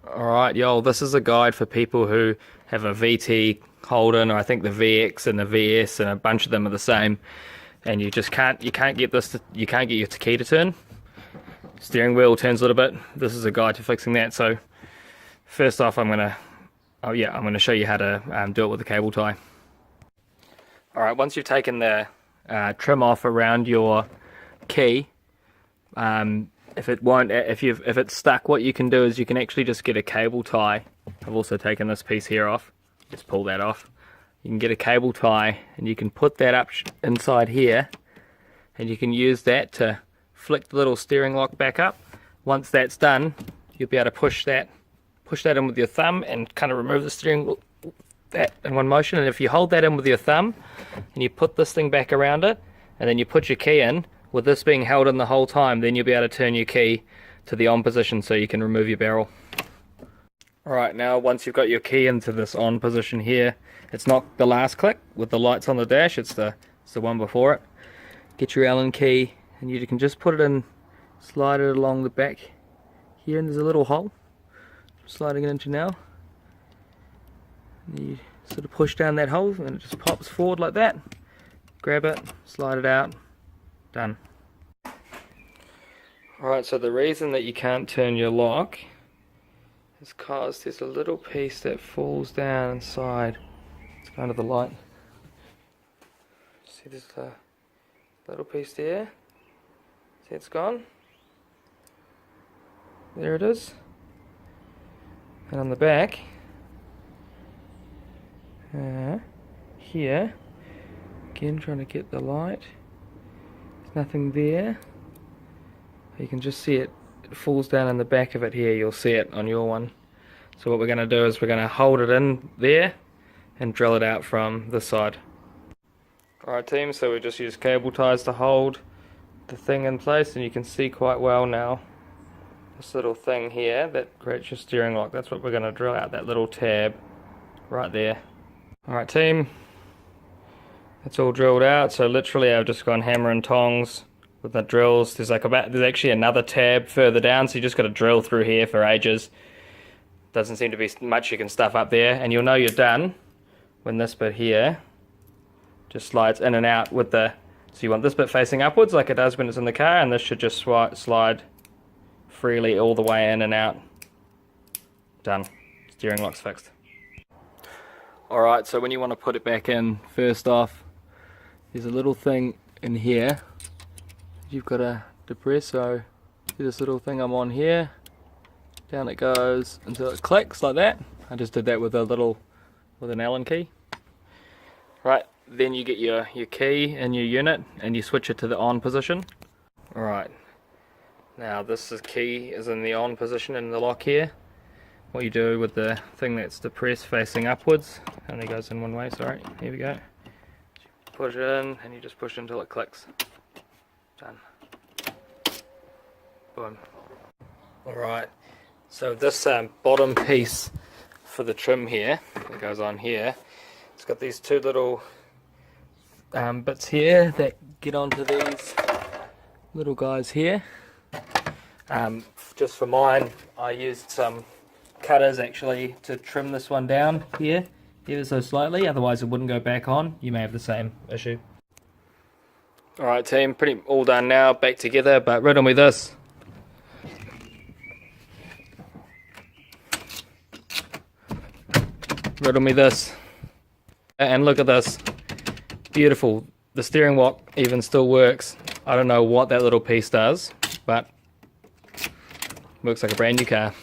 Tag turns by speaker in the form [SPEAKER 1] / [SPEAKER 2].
[SPEAKER 1] Alright, y'all, this is a guide for people who have a VT Holden, or I think the VX and the VS, and a bunch of them are the same, and you can't get your key to turn. Steering wheel turns a little bit. This is a guide to fixing that. So first off, I'm gonna show you how to do it with the cable tie. Alright, once you've taken the trim off around your key, if it's stuck, what you can do is you can actually just get a cable tie. I've also taken this piece here off. Just pull that off. You can get a cable tie and you can put that up inside here, and you can use that to flick the little steering lock back up. Once that's done, you'll be able to push that in with your thumb and kind of remove the steering that in one motion. And if you hold that in with your thumb and you put this thing back around it, and then you put your key in, with this being held in the whole time, then you'll be able to turn your key to the on position so you can remove your barrel. Alright, now once you've got your key into this on position here, it's not the last click with the lights on the dash, it's the one before it. Get your Allen key and you can just put it in, slide it along the back here, and there's a little hole. I'm sliding it into now. And you sort of push down that hole and it just pops forward like that. Grab it, slide it out. Done. Alright, so the reason that you can't turn your lock is because there's a little piece that falls down inside. It's kind of the light. See, there's a little piece there. See, it's gone. There it is. And on the back, here, again trying to get the light. Nothing there. You can just see it falls down in the back of it here. You'll see it on your one. So what we're going to do is we're going to hold it in there and drill it out from this side. Alright team, so we just use cable ties to hold the thing in place, and you can see quite well now this little thing here that creates your steering lock. That's what we're going to drill out, that little tab right there. Alright team, it's all drilled out, so literally I've just gone hammer and tongs with the drills. There's actually another tab further down, so you just got to drill through here for ages. Doesn't seem to be much you can stuff up there, and you'll know you're done when this bit here just slides in and out with the, so you want this bit facing upwards like it does when it's in the car, and this should just slide freely all the way in and out. Done. Steering lock's fixed. Alright, so when you want to put it back in, first off, there's a little thing in here you've got to depress. So see this little thing I'm on here, down it goes until it clicks like that. I just did that with an Allen key. Right, then you get your key in your unit and you switch it to the on position. Alright, now this key is in the on position in the lock here. What you do with the thing that's depressed facing upwards, only goes in one way, sorry, here we go. Push it in and you just push it until it clicks. Done. Boom. Alright, so this bottom piece for the trim here, that goes on here, it's got these two little bits here that get onto these little guys here. Just for mine, I used some cutters actually to trim this one down here ever so slightly, otherwise it wouldn't go back on. You may have the same issue. Alright team, pretty all done now, back together, but riddle me this. Riddle me this. And look at this. Beautiful. The steering lock even still works. I don't know what that little piece does, but looks like a brand new car.